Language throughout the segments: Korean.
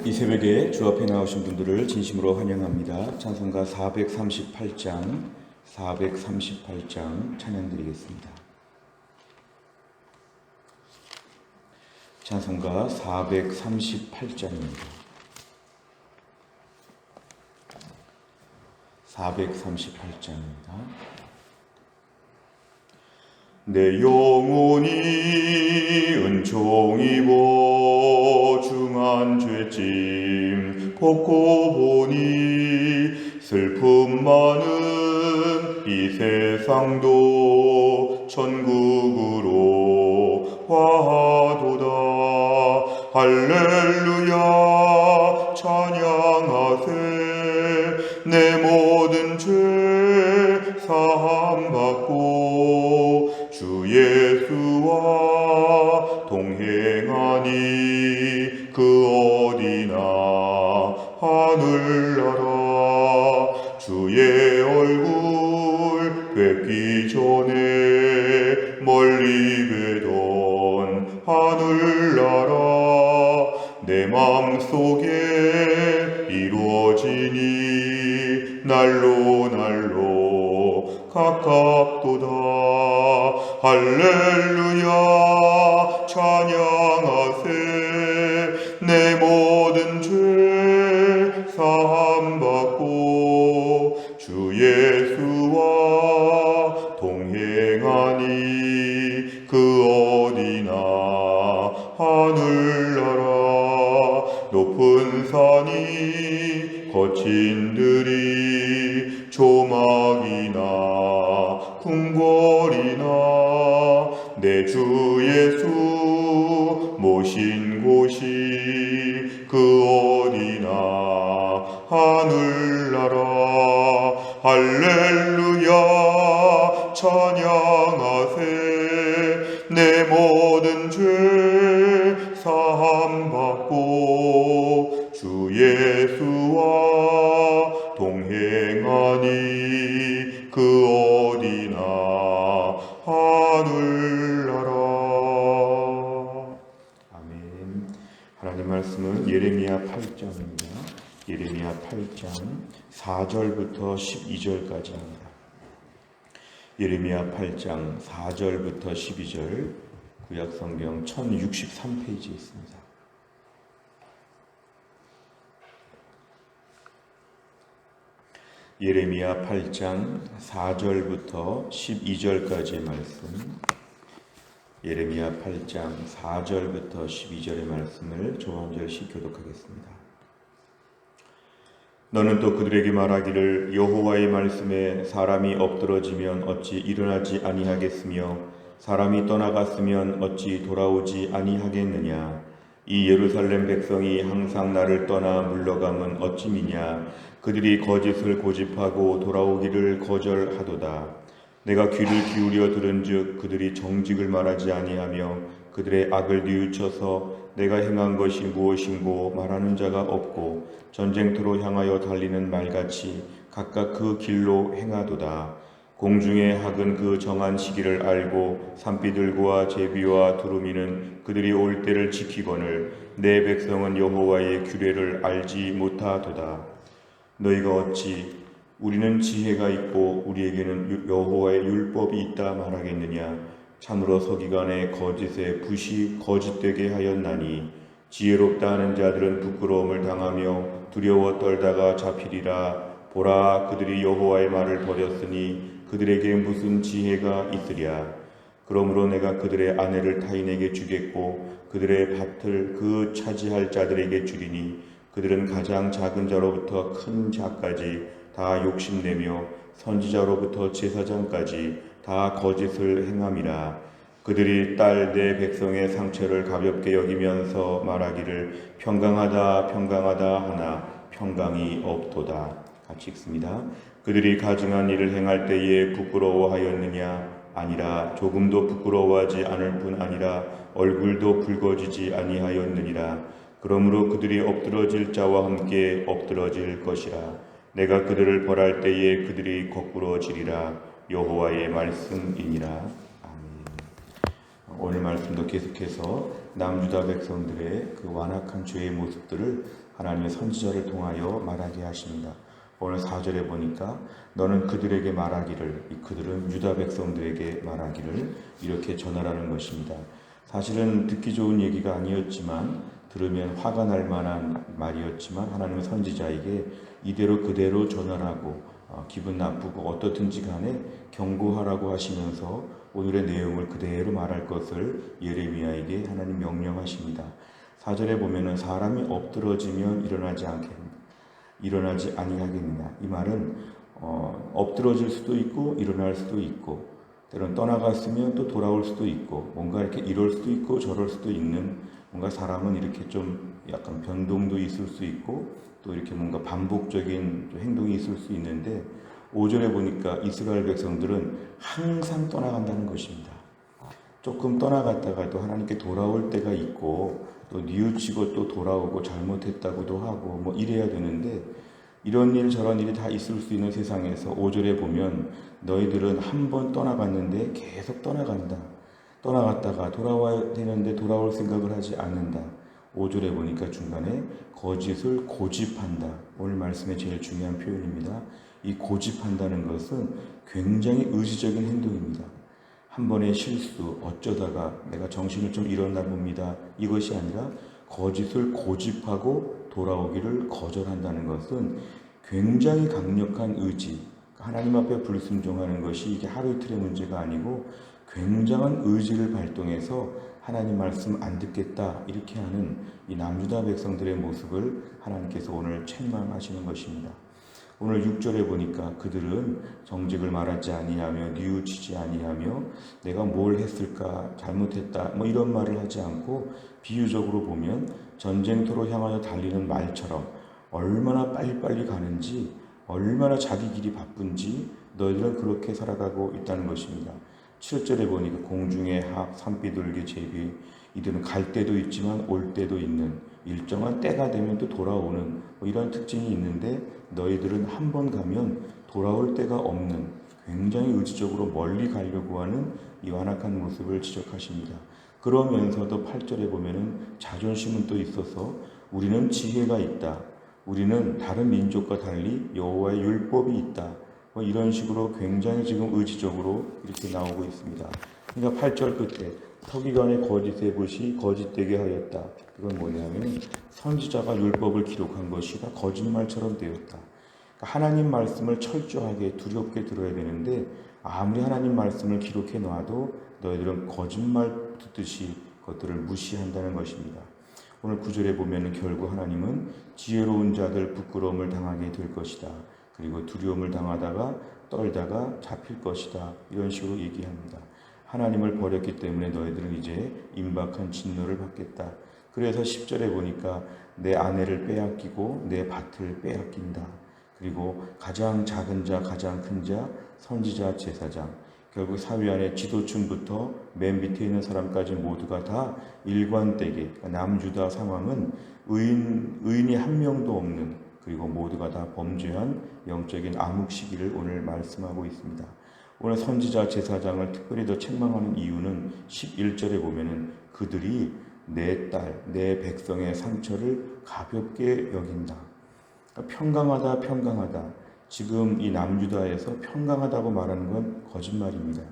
이 새벽에 주 앞에 나오신 분들을 진심으로 환영합니다. 찬송가 438장 찬양드리겠습니다. 찬송가 438장입니다. 438장입니다. 내 영혼이 은총 입어 중한 죄짐 벗고 보니 슬픔 많은 이 세상도 천국으로 화하도다. 할렐루야 찬양하세. 내 모든 죄 사함받고 주 예수와 동행하니 그 어디나 하늘나라. 주의 얼굴 뵙기 전에 멀리 뵈던 하늘나라. 내 맘속에 이루어지니 날로 가깝도다. 할렐루야 찬양하세. 내 모든 죄 사함받고 주 예수와 동행하니 그 어디나 하늘나라. 높은 산이 거친 들이 조막이나 궁궐이나 내 주 예수 모신 곳이 그 어디나 하늘나라. 할렐루야 찬양하세. 내 모든 죄 사함받고 주 예수와 동행하니 그 어디나 하늘나라. 아멘. 하나님 말씀은 예레미야 8장입니다. 예레미야 8장 4절부터 12절까지입니다. 예레미야 8장 4절부터 12절 구약성경 1063페이지에 있습니다. 예레미야 8장 4절부터 12절까지의 말씀, 예레미야 8장 4절부터 12절의 말씀을 한 절씩 교독하겠습니다. 너는 또 그들에게 말하기를 여호와의 말씀에 사람이 엎드러지면 어찌 일어나지 아니하겠으며 사람이 떠나갔으면 어찌 돌아오지 아니하겠느냐. 이 예루살렘 백성이 항상 나를 떠나 물러감은 어찌미냐. 그들이 거짓을 고집하고 돌아오기를 거절하도다. 내가 귀를 기울여 들은즉 그들이 정직을 말하지 아니하며 그들의 악을 뉘우쳐서 내가 행한 것이 무엇인고 말하는 자가 없고 전쟁터로 향하여 달리는 말같이 각각 그 길로 행하도다. 공중의 학은 그 정한 시기를 알고 산비둘과 제비와 두루미는 그들이 올 때를 지키거늘 내 백성은 여호와의 규례를 알지 못하도다. 너희가 어찌 우리는 지혜가 있고 우리에게는 여호와의 율법이 있다 말하겠느냐. 참으로 서기관의 거짓에 붓이 거짓되게 하였나니 지혜롭다 하는 자들은 부끄러움을 당하며 두려워 떨다가 잡히리라. 보라, 그들이 여호와의 말을 버렸으니 그들에게 무슨 지혜가 있으랴. 그러므로 내가 그들의 아내를 타인에게 주겠고 그들의 밭을 그 차지할 자들에게 주리니 그들은 가장 작은 자로부터 큰 자까지 다 욕심내며 선지자로부터 제사장까지 다 거짓을 행함이라. 그들이 딸 내 백성의 상처를 가볍게 여기면서 말하기를 평강하다 하나 평강이 없도다. 같이 읽습니다. 그들이 가증한 일을 행할 때에 부끄러워하였느냐. 아니라 조금도 부끄러워하지 않을 뿐 아니라 얼굴도 붉어지지 아니하였느니라. 그러므로 그들이 엎드러질 자와 함께 엎드러질 것이라. 내가 그들을 벌할 때에 그들이 거꾸러지리라. 여호와의 말씀이니라. 아멘. 오늘 말씀도 계속해서 남유다 백성들의 그 완악한 죄의 모습들을 하나님의 선지자를 통하여 말하게 하십니다. 오늘 4절에 보니까 너는 그들에게 말하기를, 그들은 유다 백성들에게 말하기를 이렇게 전하라는 것입니다. 사실은 듣기 좋은 얘기가 아니었지만, 들으면 화가 날 만한 말이었지만 하나님의 선지자에게 이대로 그대로 전하라고, 기분 나쁘고 어떻든지 간에 경고하라고 하시면서 오늘의 내용을 그대로 말할 것을 예레미야에게 하나님 명령하십니다. 4절에 보면은 사람이 엎드러지면 일어나지 아니하겠느냐. 이 말은 엎드러질 수도 있고 일어날 수도 있고, 때론 떠나갔으면 또 돌아올 수도 있고, 뭔가 이렇게 이럴 수도 있고 저럴 수도 있는, 뭔가 사람은 이렇게 좀 약간 변동도 있을 수 있고 또 이렇게 뭔가 반복적인 행동이 있을 수 있는데, 5절에 보니까 이스라엘 백성들은 항상 떠나간다는 것입니다. 조금 떠나갔다가도 하나님께 돌아올 때가 있고, 또 뉘우치고 또 돌아오고 잘못했다고도 하고 뭐 이래야 되는데, 이런 일 저런 일이 다 있을 수 있는 세상에서 5절에 보면 너희들은 한 번 떠나갔는데 계속 떠나간다. 떠나갔다가 돌아와야 되는데 돌아올 생각을 하지 않는다. 5절에 보니까 중간에 거짓을 고집한다. 오늘 말씀의 제일 중요한 표현입니다. 이 고집한다는 것은 굉장히 의지적인 행동입니다. 한 번의 실수, 어쩌다가 내가 정신을 좀 잃었나 봅니다. 이것이 아니라 거짓을 고집하고 돌아오기를 거절한다는 것은 굉장히 강력한 의지, 하나님 앞에 불순종하는 것이 이게 하루 이틀의 문제가 아니고 굉장한 의지를 발동해서 하나님 말씀 안 듣겠다 이렇게 하는 이 남유다 백성들의 모습을 하나님께서 오늘 책망하시는 것입니다. 오늘 6절에 보니까 그들은 정직을 말하지 아니하며 뉘우치지 아니하며 내가 뭘 했을까 잘못했다 뭐 이런 말을 하지 않고, 비유적으로 보면 전쟁터로 향하여 달리는 말처럼 얼마나 빨리빨리 가는지, 얼마나 자기 길이 바쁜지 너희들은 그렇게 살아가고 있다는 것입니다. 7절에 보니까 공중의 학, 산비둘기 제비, 이들은 갈 때도 있지만 올 때도 있는, 일정한 때가 되면 또 돌아오는 뭐 이런 특징이 있는데, 너희들은 한 번 가면 돌아올 때가 없는, 굉장히 의지적으로 멀리 가려고 하는 이 완악한 모습을 지적하십니다. 그러면서도 8절에 보면은 자존심은 또 있어서 우리는 지혜가 있다, 우리는 다른 민족과 달리 여호와의 율법이 있다, 뭐 이런 식으로 굉장히 지금 의지적으로 이렇게 나오고 있습니다. 그러니까 8절 끝에 서기관의 거짓의 붓이 거짓되게 하였다. 이건 뭐냐면 선지자가 율법을 기록한 것이 다 거짓말처럼 되었다. 그러니까 하나님 말씀을 철저하게 두렵게 들어야 되는데, 아무리 하나님 말씀을 기록해 놔도 너희들은 거짓말 듣듯이 그것들을 무시한다는 것입니다. 오늘 9절에 보면 결국 하나님은 지혜로운 자들 부끄러움을 당하게 될 것이다. 그리고 두려움을 당하다가 떨다가 잡힐 것이다. 이런 식으로 얘기합니다. 하나님을 버렸기 때문에 너희들은 이제 임박한 진노를 받겠다. 그래서 10절에 보니까 내 아내를 빼앗기고 내 밭을 빼앗긴다. 그리고 가장 작은 자, 가장 큰 자, 선지자, 제사장, 결국 사회 안에 지도층부터 맨 밑에 있는 사람까지 모두가 다 일관되게, 남유다 상황은 의인이 한 명도 없는, 그리고 모두가 다 범죄한 영적인 암흑 시기를 오늘 말씀하고 있습니다. 오늘 선지자 제사장을 특별히 더 책망하는 이유는 11절에 보면은 그들이 내 딸, 내 백성의 상처를 가볍게 여긴다. 그러니까 평강하다. 지금 이 남유다에서 평강하다고 말하는 건 거짓말입니다.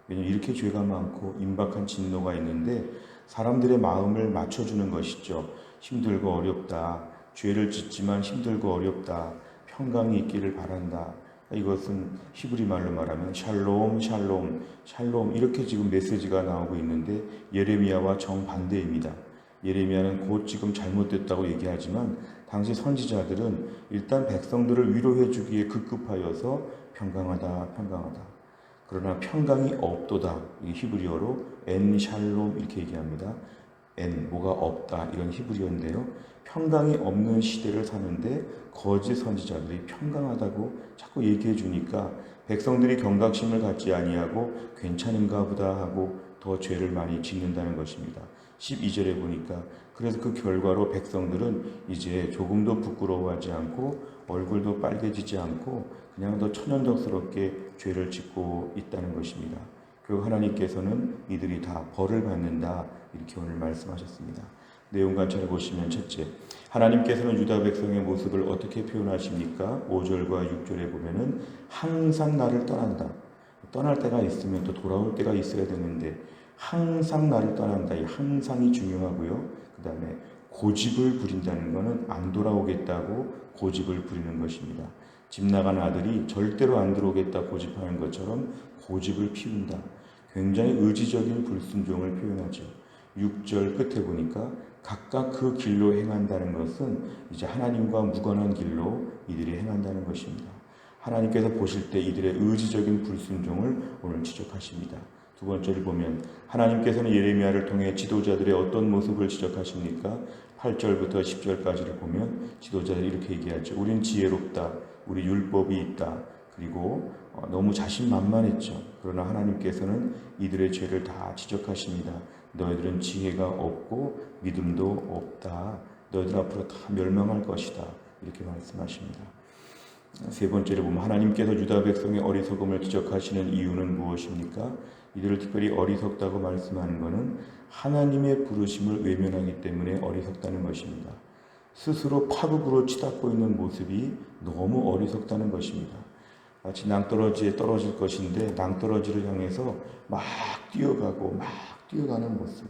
왜냐하면 이렇게 죄가 많고 임박한 진노가 있는데 사람들의 마음을 맞춰주는 것이죠. 힘들고 어렵다. 죄를 짓지만 힘들고 어렵다. 평강이 있기를 바란다. 이것은 히브리 말로 말하면 샬롬 이렇게 지금 메시지가 나오고 있는데, 예레미야와 정반대입니다. 예레미야는 곧 지금 잘못됐다고 얘기하지만 당시 선지자들은 일단 백성들을 위로해 주기에 급급하여서 평강하다. 그러나 평강이 없도다. 이 히브리어로 엔 샬롬 이렇게 얘기합니다. 엔 뭐가 없다 이런 히브리어인데요. 평강이 없는 시대를 사는데 거짓 선지자들이 평강하다고 자꾸 얘기해 주니까 백성들이 경각심을 갖지 아니하고 괜찮은가 보다 하고 더 죄를 많이 짓는다는 것입니다. 12절에 보니까 그래서 그 결과로 백성들은 이제 조금도 부끄러워하지 않고 얼굴도 빨개지지 않고 그냥 더 천연덕스럽게 죄를 짓고 있다는 것입니다. 결국 하나님께서는 이들이 다 벌을 받는다, 이렇게 오늘 말씀하셨습니다. 내용 관찰해 보시면, 첫째, 하나님께서는 유다 백성의 모습을 어떻게 표현하십니까? 5절과 6절에 보면은 항상 나를 떠난다. 떠날 때가 있으면 또 돌아올 때가 있어야 되는데 항상 나를 떠난다. 이 항상이 중요하고요. 그 다음에 고집을 부린다는 것은 안 돌아오겠다고 고집을 부리는 것입니다. 집 나간 아들이 절대로 안 들어오겠다 고집하는 것처럼 고집을 피운다. 굉장히 의지적인 불순종을 표현하죠. 6절 끝에 보니까 각각 그 길로 행한다는 것은 이제 하나님과 무관한 길로 이들이 행한다는 것입니다. 하나님께서 보실 때 이들의 의지적인 불순종을 오늘 지적하십니다. 두 번째를 보면 하나님께서는 예레미야를 통해 지도자들의 어떤 모습을 지적하십니까? 8절부터 10절까지를 보면 지도자들이 이렇게 얘기하죠. 우린 지혜롭다. 우리 율법이 있다. 그리고 너무 자신만만했죠. 그러나 하나님께서는 이들의 죄를 다 지적하십니다. 너희들은 지혜가 없고 믿음도 없다. 너희들 앞으로 다 멸망할 것이다. 이렇게 말씀하십니다. 세 번째로 보면 하나님께서 유다 백성의 어리석음을 지적하시는 이유는 무엇입니까? 이들을 특별히 어리석다고 말씀하는 것은 하나님의 부르심을 외면하기 때문에 어리석다는 것입니다. 스스로 파국으로 치닫고 있는 모습이 너무 어리석다는 것입니다. 마치 낭떠러지에 떨어질 것인데 낭떠러지를 향해서 막 뛰어가고 막 뛰어가는 모습.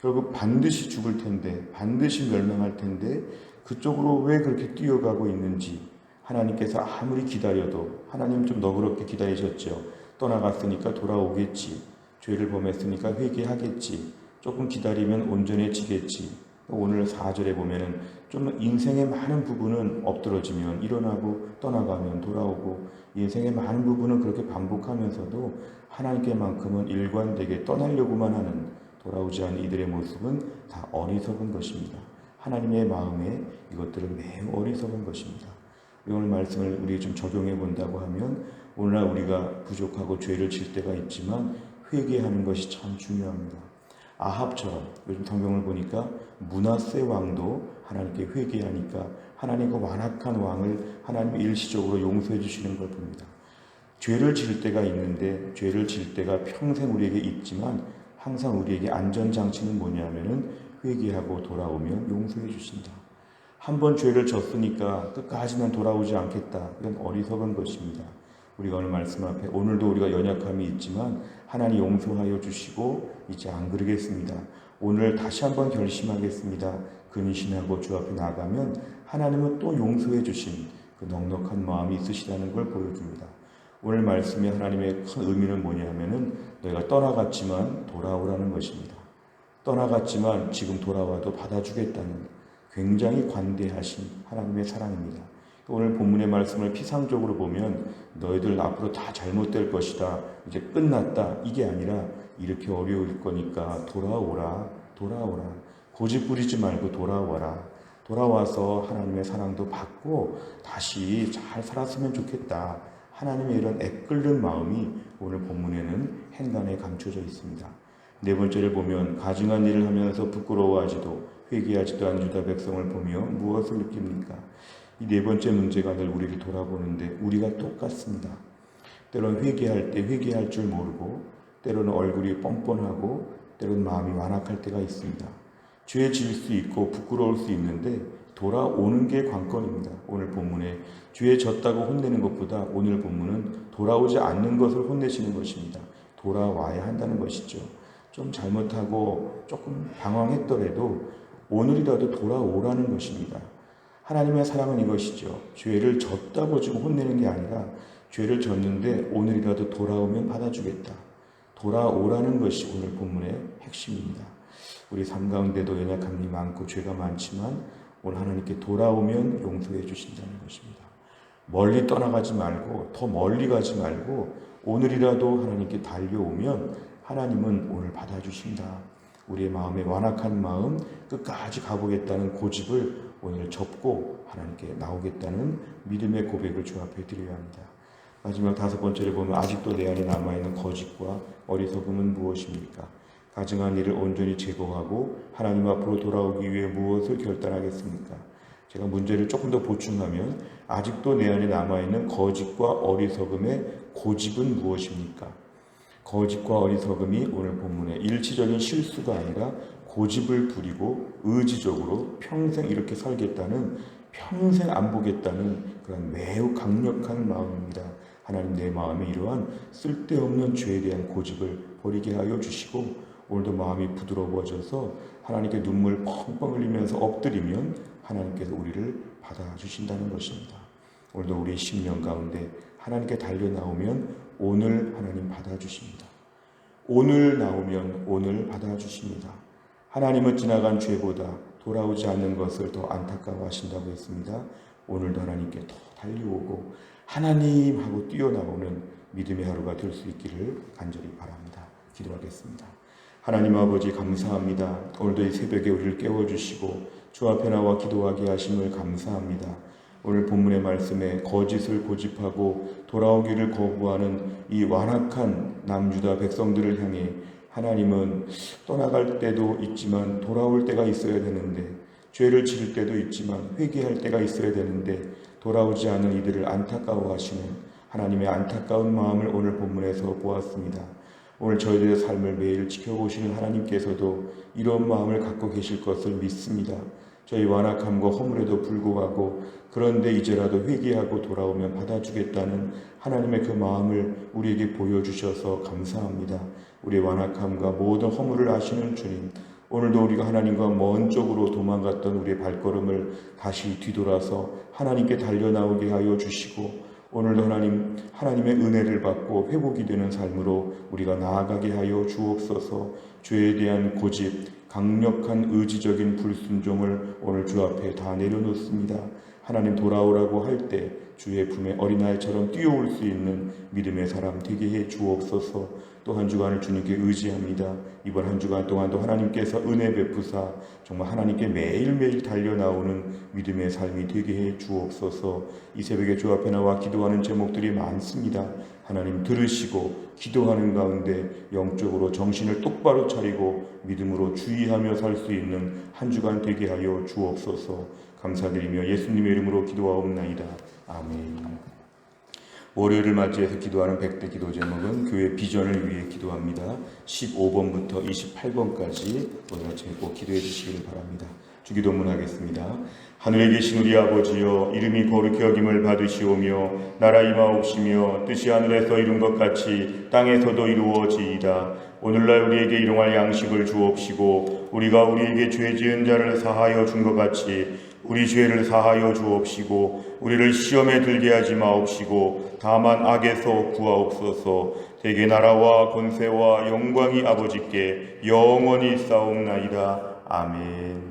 결국 반드시 죽을 텐데, 반드시 멸망할 텐데 그쪽으로 왜 그렇게 뛰어가고 있는지 하나님께서 아무리 기다려도, 하나님 좀 너그럽게 기다리셨죠. 떠나갔으니까 돌아오겠지. 죄를 범했으니까 회개하겠지. 조금 기다리면 온전해지겠지. 오늘 4절에 보면은 좀 인생의 많은 부분은 엎드러지면 일어나고 떠나가면 돌아오고, 인생의 많은 부분은 그렇게 반복하면서도 하나님께만큼은 일관되게 떠나려고만 하는, 돌아오지 않은 이들의 모습은 다 어리석은 것입니다. 하나님의 마음에 이것들은 매우 어리석은 것입니다. 오늘 말씀을 우리 좀 적용해 본다고 하면, 오늘날 우리가 부족하고 죄를 질 때가 있지만 회개하는 것이 참 중요합니다. 아합처럼 요즘 성경을 보니까 므낫세 왕도 하나님께 회개하니까 하나님과 완악한 왕을 하나님이 일시적으로 용서해 주시는 걸 봅니다. 죄를 질 때가 있는데, 죄를 질 때가 평생 우리에게 있지만 항상 우리에게 안전장치는 뭐냐면은 회개하고 돌아오면 용서해 주신다. 한번 죄를 졌으니까 끝까지는 돌아오지 않겠다. 이건 어리석은 것입니다. 우리가 오늘 말씀 앞에 오늘도 우리가 연약함이 있지만 하나님 용서하여 주시고 이제 안 그러겠습니다. 오늘 다시 한번 결심하겠습니다. 근신하고 주 앞에 나가면 하나님은 또 용서해 주신 그 넉넉한 마음이 있으시다는 걸 보여줍니다. 오늘 말씀의 하나님의 큰 의미는 뭐냐면은 너희가 떠나갔지만 돌아오라는 것입니다. 떠나갔지만 지금 돌아와도 받아주겠다는 굉장히 관대하신 하나님의 사랑입니다. 오늘 본문의 말씀을 피상적으로 보면 너희들 앞으로 다 잘못될 것이다, 이제 끝났다, 이게 아니라 이렇게 어려울 거니까 돌아오라, 돌아오라. 고집 부리지 말고 돌아와라. 돌아와서 하나님의 사랑도 받고 다시 잘 살았으면 좋겠다. 하나님의 이런 애끓는 마음이 오늘 본문에는 행간에 감춰져 있습니다. 네 번째를 보면 가증한 일을 하면서 부끄러워하지도 회개하지도 않은 유다 백성을 보며 무엇을 느낍니까? 이 네 번째 문제가 늘 우리를 돌아보는데 우리가 똑같습니다. 때로는 회개할 때 회개할 줄 모르고, 때로는 얼굴이 뻔뻔하고, 때로는 마음이 완악할 때가 있습니다. 죄 지을 수 있고 부끄러울 수 있는데 돌아오는 게 관건입니다. 오늘 본문에 죄에 졌다고 혼내는 것보다 오늘 본문은 돌아오지 않는 것을 혼내시는 것입니다. 돌아와야 한다는 것이죠. 좀 잘못하고 조금 방황했더라도 오늘이라도 돌아오라는 것입니다. 하나님의 사랑은 이것이죠. 죄를 졌다고 지금 혼내는 게 아니라 죄를 졌는데 오늘이라도 돌아오면 받아주겠다. 돌아오라는 것이 오늘 본문의 핵심입니다. 우리 삶 가운데도 연약함이 많고 죄가 많지만 오늘 하나님께 돌아오면 용서해 주신다는 것입니다. 멀리 떠나가지 말고, 더 멀리 가지 말고 오늘이라도 하나님께 달려오면 하나님은 오늘 받아주신다. 우리의 마음에 완악한 마음, 끝까지 가보겠다는 고집을 오늘 접고 하나님께 나오겠다는 믿음의 고백을 주 앞에 드려야 합니다. 마지막 다섯 번째를 보면 아직도 내 안에 남아있는 거짓과 어리석음은 무엇입니까? 가증한 일을 온전히 제거하고 하나님 앞으로 돌아오기 위해 무엇을 결단하겠습니까? 제가 문제를 조금 더 보충하면 아직도 내 안에 남아있는 거짓과 어리석음의 고집은 무엇입니까? 거짓과 어리석음이 오늘 본문의 일시적인 실수가 아니라 고집을 부리고 의지적으로 평생 이렇게 살겠다는, 평생 안 보겠다는 그런 매우 강력한 마음입니다. 하나님, 내 마음에 이러한 쓸데없는 죄에 대한 고집을 버리게 하여 주시고 오늘도 마음이 부드러워져서 하나님께 눈물 펑펑 흘리면서 엎드리면 하나님께서 우리를 받아주신다는 것입니다. 오늘도 우리 심령 가운데 하나님께 달려나오면 오늘 하나님 받아주십니다. 오늘 나오면 오늘 받아주십니다. 하나님은 지나간 죄보다 돌아오지 않는 것을 더 안타까워하신다고 했습니다. 오늘도 하나님께 더 달려오고 하나님 하고 뛰어나오는 믿음의 하루가 될 수 있기를 간절히 바랍니다. 기도하겠습니다. 하나님 아버지, 감사합니다. 오늘도 이 새벽에 우리를 깨워주시고 주 앞에 나와 기도하게 하심을 감사합니다. 오늘 본문의 말씀에 거짓을 고집하고 돌아오기를 거부하는 이 완악한 남유다 백성들을 향해 하나님은 떠나갈 때도 있지만 돌아올 때가 있어야 되는데, 죄를 지을 때도 있지만 회개할 때가 있어야 되는데 돌아오지 않은 이들을 안타까워하시는 하나님의 안타까운 마음을 오늘 본문에서 보았습니다. 오늘 저희들의 삶을 매일 지켜보시는 하나님께서도 이런 마음을 갖고 계실 것을 믿습니다. 저희 완악함과 허물에도 불구하고 그런데 이제라도 회개하고 돌아오면 받아주겠다는 하나님의 그 마음을 우리에게 보여주셔서 감사합니다. 우리의 완악함과 모든 허물을 아시는 주님, 오늘도 우리가 하나님과 먼 쪽으로 도망갔던 우리의 발걸음을 다시 뒤돌아서 하나님께 달려나오게 하여 주시고 오늘도 하나님의 은혜를 받고 회복이 되는 삶으로 우리가 나아가게 하여 주옵소서. 죄에 대한 고집, 강력한 의지적인 불순종을 오늘 주 앞에 다 내려놓습니다. 하나님, 돌아오라고 할 때 주의 품에 어린아이처럼 뛰어올 수 있는 믿음의 사람 되게 해 주옵소서. 또 한 주간을 주님께 의지합니다. 이번 한 주간 동안도 하나님께서 은혜 베푸사 정말 하나님께 매일매일 달려나오는 믿음의 삶이 되게 해 주옵소서. 이 새벽에 주 앞에 나와 기도하는 제목들이 많습니다. 하나님 들으시고 기도하는 가운데 영적으로 정신을 똑바로 차리고 믿음으로 주의하며 살 수 있는 한 주간 되게 하여 주옵소서. 감사드리며 예수님의 이름으로 기도하옵나이다. 아멘. 월요일을 맞이해서 기도하는 100대 기도 제목은 교회 비전을 위해 기도합니다. 15번부터 28번까지 오늘 아침에 꼭 기도해 주시길 바랍니다. 주기도문 하겠습니다. 하늘에 계신 우리 아버지여, 이름이 거룩히 여김을 받으시오며 나라 임하옵시며 뜻이 하늘에서 이룬 것 같이 땅에서도 이루어지이다. 오늘날 우리에게 일용할 양식을 주옵시고 우리가 우리에게 죄 지은 자를 사하여 준 것 같이 우리 죄를 사하여 주옵시고 우리를 시험에 들게 하지 마옵시고 다만 악에서 구하옵소서. 대개 나라와 권세와 영광이 아버지께 영원히 있사옵나이다. 아멘.